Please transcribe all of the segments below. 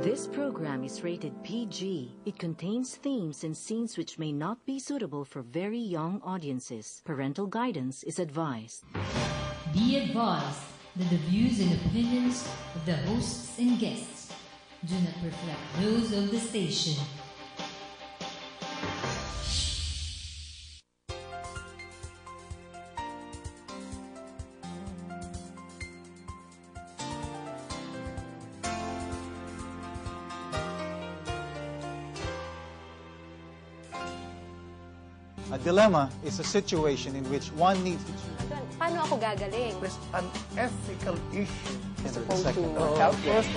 This program is rated PG. It contains themes and scenes which may not be suitable for very young audiences. Parental guidance is advised. Be advised that the views and opinions of the hosts and guests do not reflect those of the station. A dilemma is a situation in which one needs to choose. Paano ako gagaling? There's an ethical issue. As Supposed to second. work out first.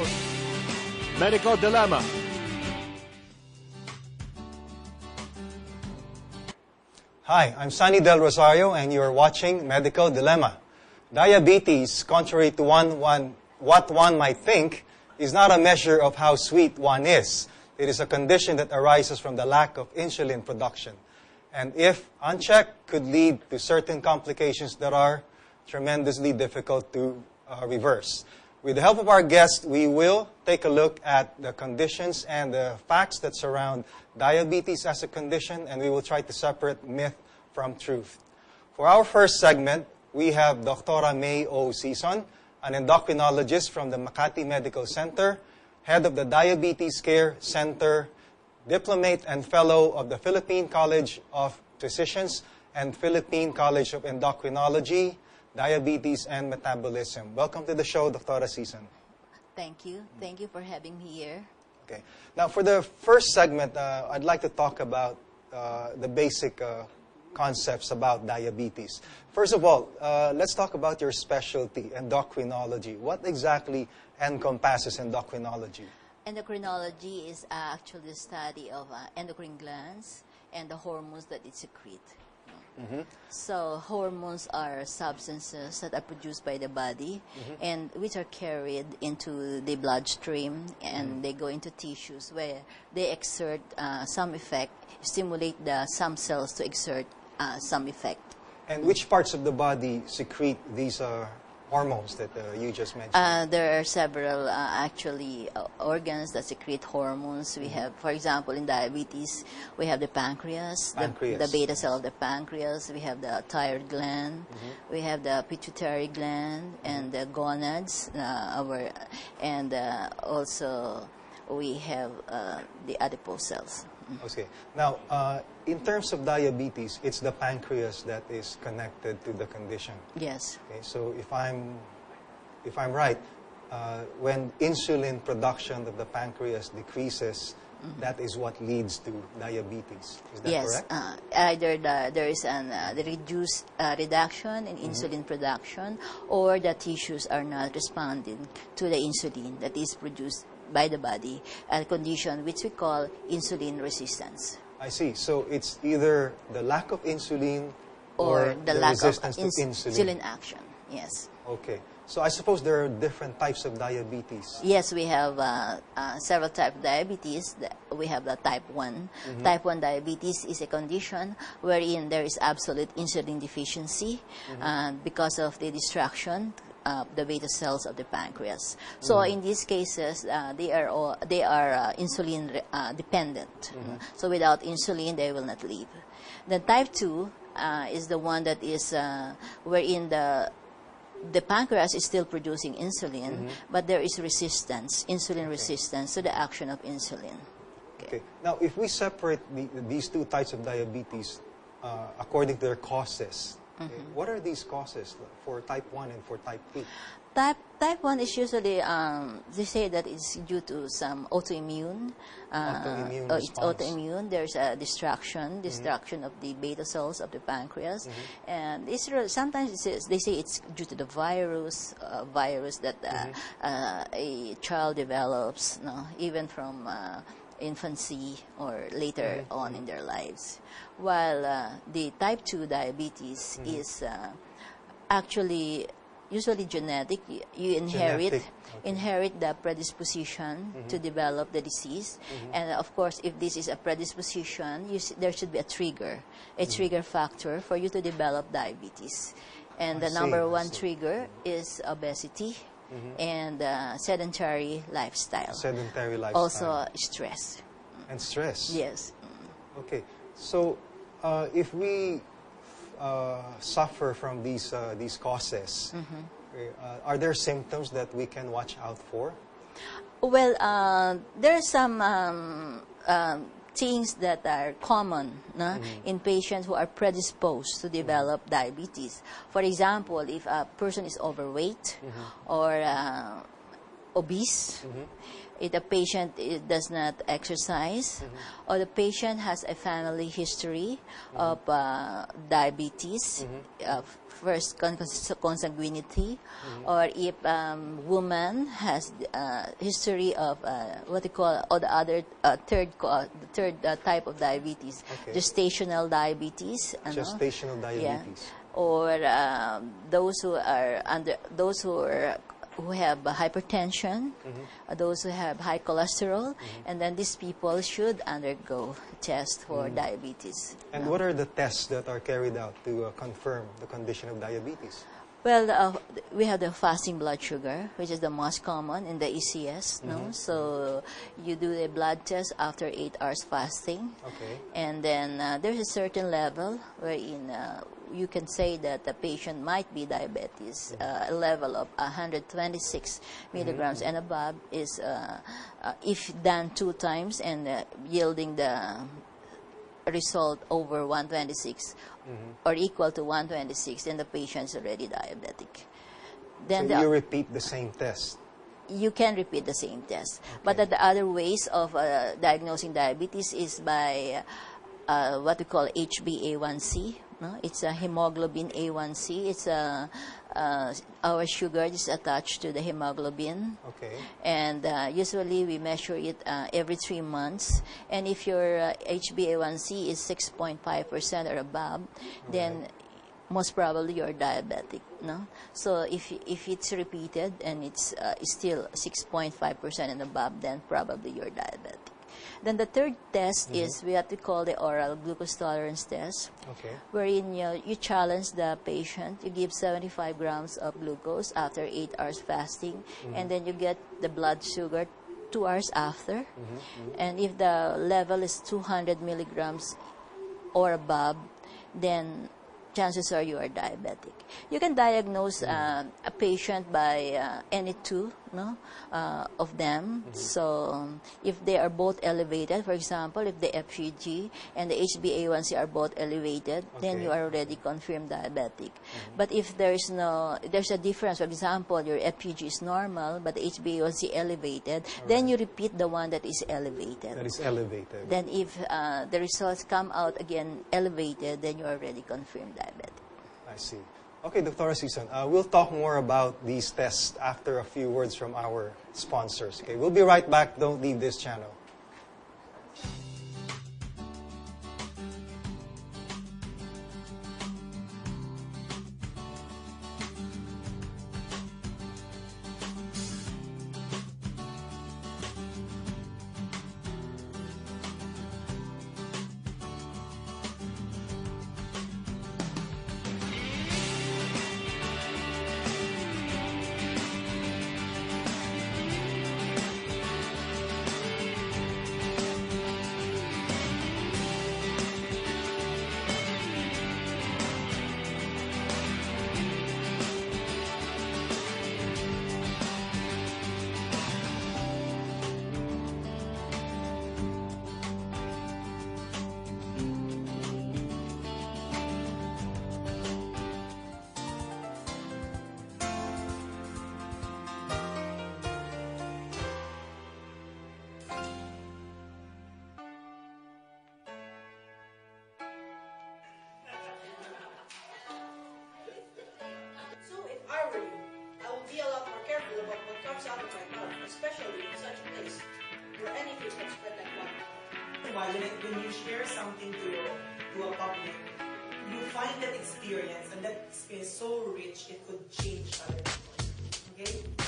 Medical Dilemma. Hi, I'm Sunny Del Rosario, and you're watching Medical Dilemma. Diabetes, contrary to what one might think, is not a measure of how sweet one is. It is a condition that arises from the lack of insulin production. And if unchecked, could lead to certain complications that are tremendously difficult to reverse. With the help of our guest, we will take a look at the conditions and the facts that surround diabetes as a condition, and we will try to separate myth from truth. For our first segment, we have Dr. May O. Sison, an endocrinologist from the Makati Medical Center, head of the Diabetes Care Center, diplomate and fellow of the Philippine College of Physicians and Philippine College of Endocrinology, Diabetes and Metabolism. Welcome to the show, Dr. Sison. Thank you. Thank you for having me here. Okay. Now, for the first segment, I'd like to talk about the basic concepts about diabetes. First of all, let's talk about your specialty, endocrinology. What exactly encompasses endocrinology? Endocrinology is actually the study of endocrine glands and the hormones that it secrete. So hormones are substances that are produced by the body and which are carried into the bloodstream, and they go into tissues where they exert some effect, stimulate some cells to exert some effect. And which parts of the body secrete these hormones that you just mentioned? There are several actually organs that secrete hormones. We have, for example, in diabetes, we have the pancreas. The beta cell of the pancreas. We have the thyroid gland. We have the pituitary gland and the gonads. And also we have the adipose cells. Okay. Now, in terms of diabetes, it's the pancreas that is connected to the condition. Yes. Okay. So if I'm right, when insulin production of the pancreas decreases, that is what leads to diabetes. Is that correct? Either there is the reduction in insulin production, or the tissues are not responding to the insulin that is produced by the body, a condition which we call insulin resistance. I see. So it's either the lack of insulin or the lack resistance of to insulin. insulin action. Yes. Okay. So I suppose there are different types of diabetes. Yes, we have several types of diabetes. We have the type 1. Type 1 diabetes is a condition wherein there is absolute insulin deficiency because of the destruction the beta cells of the pancreas. So in these cases, they are insulin dependent. So without insulin, they will not live. The type 2 is the one that is wherein the pancreas is still producing insulin, but there is resistance, insulin resistance to the action of insulin. Okay. Now, if we separate these two types of diabetes according to their causes, what are these causes for type 1 and for type 2? Type 1 is usually, they say that it's due to some autoimmune. It's autoimmune. There's a destruction of the beta cells of the pancreas. And sometimes they say it's due to the virus that a child develops, even from infancy or later on in their lives. While the type 2 diabetes is actually usually genetic. You inherit the predisposition to develop the disease. And of course, if this is a predisposition, there should be a trigger factor for you to develop diabetes. And the number one trigger is obesity. and sedentary lifestyle. Sedentary lifestyle. Also stress. And stress. Yes. Okay. So, if we suffer from these causes, are there symptoms that we can watch out for? Well, there are some things that are common in patients who are predisposed to develop diabetes. For example, if a person is overweight or obese, if the patient does not exercise, or the patient has a family history of diabetes, first consanguinity, or if woman has history of what they call, or the other third type of diabetes, gestational diabetes. Gestational diabetes. Yeah. Or those who have hypertension, those who have high cholesterol, and then these people should undergo tests for diabetes. And what are the tests that are carried out to confirm the condition of diabetes? Well, we have the fasting blood sugar, which is the most common in the ECS. So you do the blood test after 8 hours fasting. Okay. And then there's a certain level wherein you can say that the patient might be diabetes. A level of 126 milligrams and above is, if done 2 times and yielding the result over 126 or equal to 126, then the patient is already diabetic. Then so you repeat the same test? You can repeat the same test. But the other ways of diagnosing diabetes is by what we call HbA1c. No? It's a hemoglobin A1c. It's our sugar is attached to the hemoglobin. Okay. And usually we measure it every 3 months. And if your HbA1c is 6.5% or above, then most probably you're diabetic. No? So if it's repeated and it's still 6.5% and above, then probably you're diabetic. Then the third test is what we call the oral glucose tolerance test, wherein you challenge the patient. You give 75 grams of glucose after 8 hours fasting, and then you get the blood sugar 2 hours after. And if the level is 200 milligrams or above, then chances are you are diabetic. You can diagnose a patient by any two of them. So if they are both elevated, for example, if the FGG and the HbA1c are both elevated, then you are already confirmed diabetic. But if there's a difference, for example, your FGG is normal, but the HbA1c elevated, then you repeat the one that is elevated. That is elevated. Then if the results come out again elevated, then you are already confirmed diabetic. I see. Okay, Dr. Susan, we'll talk more about these tests after a few words from our sponsors. Okay, we'll be right back. Don't leave this channel. Especially in such a place where anything can spread like wildfire. When you share something to a public, you find that experience, and that experience so rich it could change other people. Okay?